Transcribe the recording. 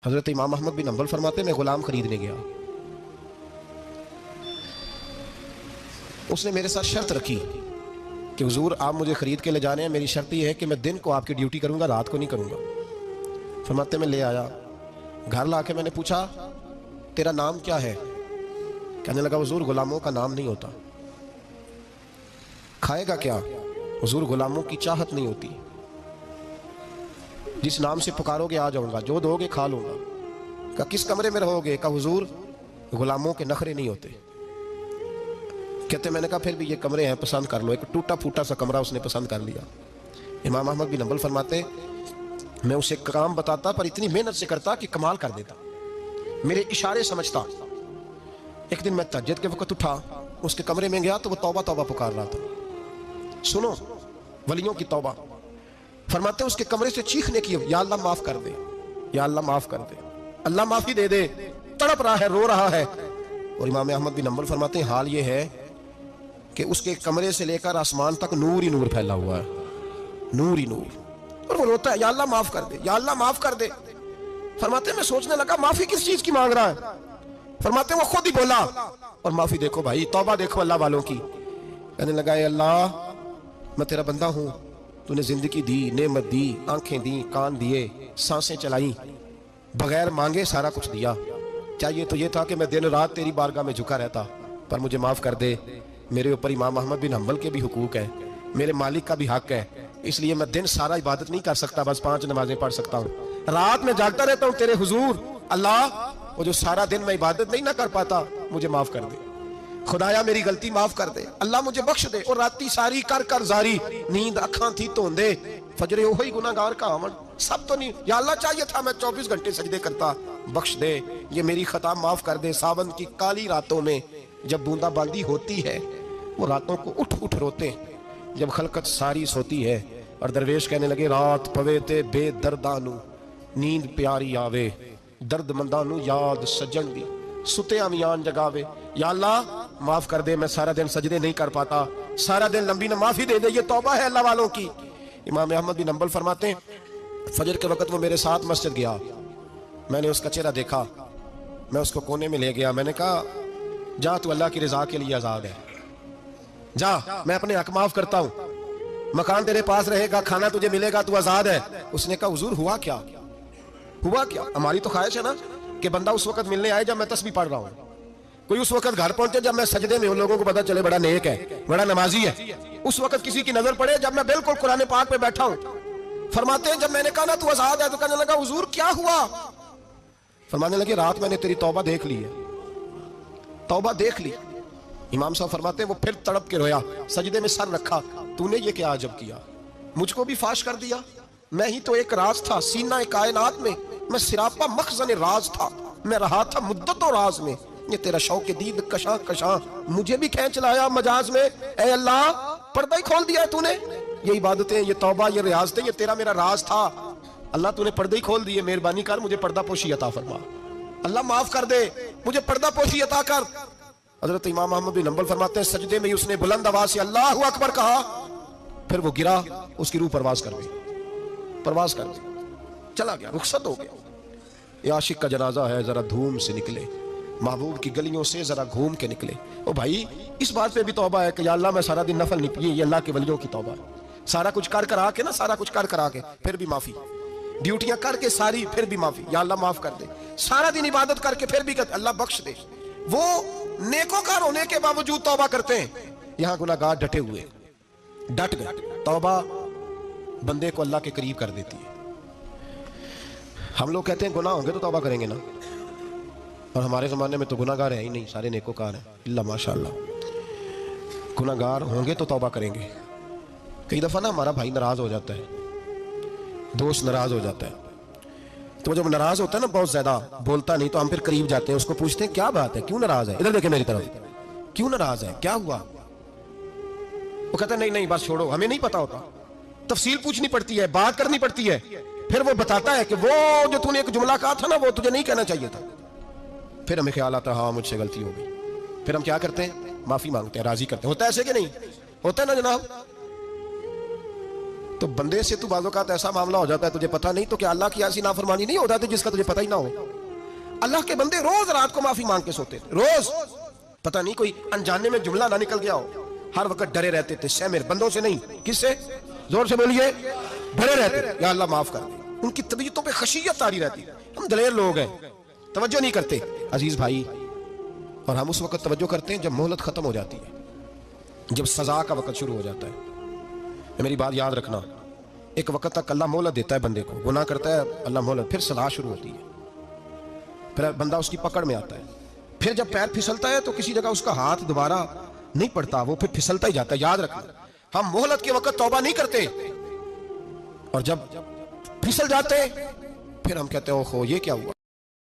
حضرت امام احمد بن حنبل فرماتے میں غلام خریدنے گیا، اس نے میرے ساتھ شرط رکھی کہ حضور آپ مجھے خرید کے لے جانے ہیں، میری شرط یہ ہے کہ میں دن کو آپ کی ڈیوٹی کروں گا، رات کو نہیں کروں گا۔ فرماتے میں لے آیا، گھر لا کے میں نے پوچھا تیرا نام کیا ہے؟ کہنے لگا حضور غلاموں کا نام نہیں ہوتا۔ کھائے گا کیا؟ حضور غلاموں کی چاہت نہیں ہوتی، جس نام سے پکارو گے آ جاؤں گا، جو دو گے کھا لوں گا۔ کہا کس کمرے میں رہو گے؟ کہا حضور غلاموں کے نخرے نہیں ہوتے۔ کہتے میں نے کہا پھر بھی یہ کمرے ہیں پسند کر لو۔ ایک ٹوٹا پھوٹا سا کمرہ اس نے پسند کر لیا۔ امام احمد بن حنبل فرماتے میں اسے کام بتاتا پر اتنی محنت سے کرتا کہ کمال کر دیتا، میرے اشارے سمجھتا۔ ایک دن میں تہجد کے وقت اٹھا، اس کے کمرے میں گیا تو وہ توبہ توبہ پکار رہا تھا۔ سنو ولیوں کی توبہ، فرماتے اس کے کمرے سے چیخنے کی، یا اللہ معاف کر دے، یا اللہ معاف کر دے، اللہ معافی دے دے، تڑپ رہا ہے، رو رہا ہے۔ اور امام احمد بن حنبل فرماتے ہیں حال یہ ہے کہ اس کے کمرے سے لے کر آسمان تک نور ہی نور پھیلا ہوا ہے، نور ہی نور، اور وہ روتا ہے یا اللہ معاف کر دے، یا اللہ معاف کر دے۔ فرماتے میں سوچنے لگا معافی کس چیز کی مانگ رہا ہے؟ فرماتے وہ خود ہی بولا، اور معافی دیکھو بھائی، توبہ دیکھو اللہ والوں کی۔ کہنے لگا اے اللہ میں تیرا بندہ ہوں، تو نے زندگی دی، نعمت دی، آنکھیں دی، کان دیے، سانسیں چلائیں، بغیر مانگے سارا کچھ دیا۔ چاہیے تو یہ تھا کہ میں دن رات تیری بارگاہ میں جھکا رہتا، پر مجھے معاف کر دے۔ میرے اوپر امام احمد بن حنبل کے بھی حقوق ہے، میرے مالک کا بھی حق ہے، اس لیے میں دن سارا عبادت نہیں کر سکتا، بس 5 نمازیں پڑھ سکتا ہوں، رات میں جاگتا رہتا ہوں تیرے حضور۔ اللہ وہ جو سارا دن میں عبادت نہیں نہ کر پاتا مجھے معاف کر دے، خدایا میری غلطی معاف کر دے، اللہ مجھے بخش دے۔ اور راتی ساری کر کر زاری، نیند اکھاں تھی توندے، فجرے وہی گناہگار کا آمن، سب تو نہیں، یا اللہ چاہیے تھا میں 24 گھنٹے سجدے کرتا، بخش دے، یہ میری خطا معاف کر دے۔ ساون کی کالی راتوں میں جب بوندا باندی ہوتی ہے، وہ راتوں کو اٹھ اٹھ روتے ہیں، جب خلقت ساری سوتی ہے، اور درویش کہنے لگے رات پوے تے بے دردانو نیند پیاری آوے، درد مندانو یاد سجن دی ستے امیان جگاوے۔ یا اللہ معاف کر دے، میں سارا دن سجدے نہیں کر پاتا، سارا دن لمبی معافی دے دے، یہ توبہ ہے اللہ والوں کی۔ امام احمد بن حنبل فرماتے ہیں فجر کے وقت وہ میرے ساتھ مسجد گیا، میں نے اس کا چہرہ دیکھا، میں اس کو کونے میں لے گیا، میں نے کہا جا تو اللہ کی رضا کے لیے آزاد ہے، جا میں اپنے حق معاف کرتا ہوں، مکان تیرے پاس رہے گا، کھانا تجھے ملے گا، تو آزاد ہے۔ اس نے کہا حضور ہوا کیا؟ ہوا کیا؟ ہماری تو خواہش ہے نا کہ بندہ اس وقت ملنے آئے جب میں تسبیح پڑھ رہا ہوں، کوئی اس وقت گھر پہنچے جب میں سجدے میں ہوں، لوگوں کو پتا چلے بڑا نیک ہے، بڑا نمازی ہے، اس وقت کسی کی نظر پڑے جب میں بالکل قرآن پاک پہ بیٹھا ہوں۔ فرماتے ہیں جب میں نے کہا نا تو آزاد ہے، تو کہنے لگا حضور کیا ہوا؟ فرمانے لگے رات میں نے تیری توبہ دیکھ لی ہے، توبہ دیکھ لی۔ امام صاحب فرماتے ہیں وہ پھر تڑپ کے رویا، سجدے میں سر رکھا، تو نے یہ کیا عجب کیا، مجھ کو بھی فاش کر دیا، میں ہی تو ایک راز تھا سینہ کائنات میں، میں سراپا مخزن راز تھا، میں رہا تھا مدت و راز میں، یہ تیرا شوق دید کشاں کشاں مجھے بھی کھینچ لایا مجاز میں۔ اے اللہ پردہ ہی کھول دیا ہے تو نے، یہ عبادتیں، یہ توبہ، یہ ریاضتیں، یہ تیرا میرا راز تھا، اللہ تو نے پردہ ہی کھول دیے، مہربانی کر مجھے پردہ پوشی عطا فرما، اللہ معاف کر دے، مجھے پردہ پوشی عطا کر۔ حضرت امام احمد بن حنبل فرماتے ہیں سجدے میں اس نے بلند آواز سے اللہ اکبر کہا، پھر وہ گرا، اس کی روح پرواز کر گئی، پرواز کر گئی، چلا گیا، رخصت ہو گیا۔ یہ عاشق کا جنازہ ہے، ذرا دھوم سے نکلے، محبوب کی گلیوں سے ذرا گھوم کے نکلے۔ او بھائی اس بات پہ بھی توبہ ہے کہ یا اللہ میں سارا دن نفل نہیں پیے، یہ اللہ کے ولیوں کی توبہ ہے، سارا کچھ کر کر آ کے نا، سارا کچھ کر کر آ کے پھر بھی معافی، ڈیوٹیاں کر کے ساری پھر بھی معافی، یا اللہ معاف کر دے، سارا دن عبادت کر کے پھر بھی کہتے اللہ بخش دے۔ وہ نیکوکار ہونے کے باوجود توبہ کرتے ہیں، یہاں گناہگار ڈٹے ہوئے، ڈٹ گئے۔ توبہ بندے کو اللہ کے قریب کر دیتی ہے۔ ہم لوگ کہتے ہیں گناہ ہوں گے تو توبہ کریں گے نا، اور ہمارے زمانے میں تو گناہگار ہیں ہی نہیں، سارے نیکوکار ہیں، اللہ ماشاءاللہ، گناہگار ہوں گے تو توبہ کریں گے۔ کئی دفعہ نا ہمارا بھائی ناراض ہو جاتا ہے، دوست ناراض ہو جاتا ہے، تو جب ناراض ہوتا ہے نا بہت زیادہ بولتا نہیں، تو ہم پھر قریب جاتے ہیں، اس کو پوچھتے ہیں کیا بات ہے، کیوں ناراض ہے، ادھر دیکھیں میری طرف، کیوں ناراض ہے، کیا ہوا؟ وہ کہتا ہے نہیں نہیں بس چھوڑو، ہمیں نہیں پتا ہوتا، تفصیل پوچھنی پڑتی ہے، بات کرنی پڑتی ہے، پھر وہ بتاتا ہے کہ وہ جو تو نے ایک جملہ کہا تھا نا وہ تجھے نہیں کہنا چاہیے تھا، پھر ہمیں خیال آتا ہے ہاں مجھ سے غلطی ہو گئی، پھر ہم کیا کرتے ہیں معافی مانگتے ہیں، راضی کرتے ہیں۔ ہوتا ہے ایسے کہ نہیں ہوتا ہے نا جناب؟ تو بندے سے تو بعض اوقات ایسا معاملہ ہو جاتا ہے تجھے پتہ نہیں، تو کیا اللہ کی ایسی نافرمانی نہیں ہو جاتی جس کا تجھے پتہ ہی نہ ہو؟ اللہ کے بندے روز رات کو معافی مانگ کے سوتے تھے، روز، پتہ نہیں کوئی انجانے میں جملہ نہ نکل گیا ہو، ہر وقت ڈرے رہتے تھے، سیمر بندوں سے نہیں، کس سے؟ زور سے بولیے، ڈرے رہتے، یا اللہ معاف کر دے۔ ان کی طبیعتوں پہ خشیت تاری رہتی، ہم دلیر لوگ ہیں، توجہ نہیں کرتے عزیز بھائی، اور ہم اس وقت توجہ کرتے ہیں جب مہلت ختم ہو جاتی ہے، جب سزا کا وقت شروع ہو جاتا ہے۔ میری بات یاد رکھنا، ایک وقت تک اللہ مہلت دیتا ہے بندے کو، گناہ کرتا ہے اللہ مہلت، پھر سزا شروع ہوتی ہے، پھر بندہ اس کی پکڑ میں آتا ہے، پھر جب پیر پھسلتا ہے تو کسی جگہ اس کا ہاتھ دوبارہ نہیں پڑتا، وہ پھر پھسلتا ہی جاتا ہے۔ یاد رکھنا، ہم مہلت کے وقت توبہ نہیں کرتے، اور جب پھسل جاتے پھر ہم کہتے ہیں اوہو یہ کیا ہوا۔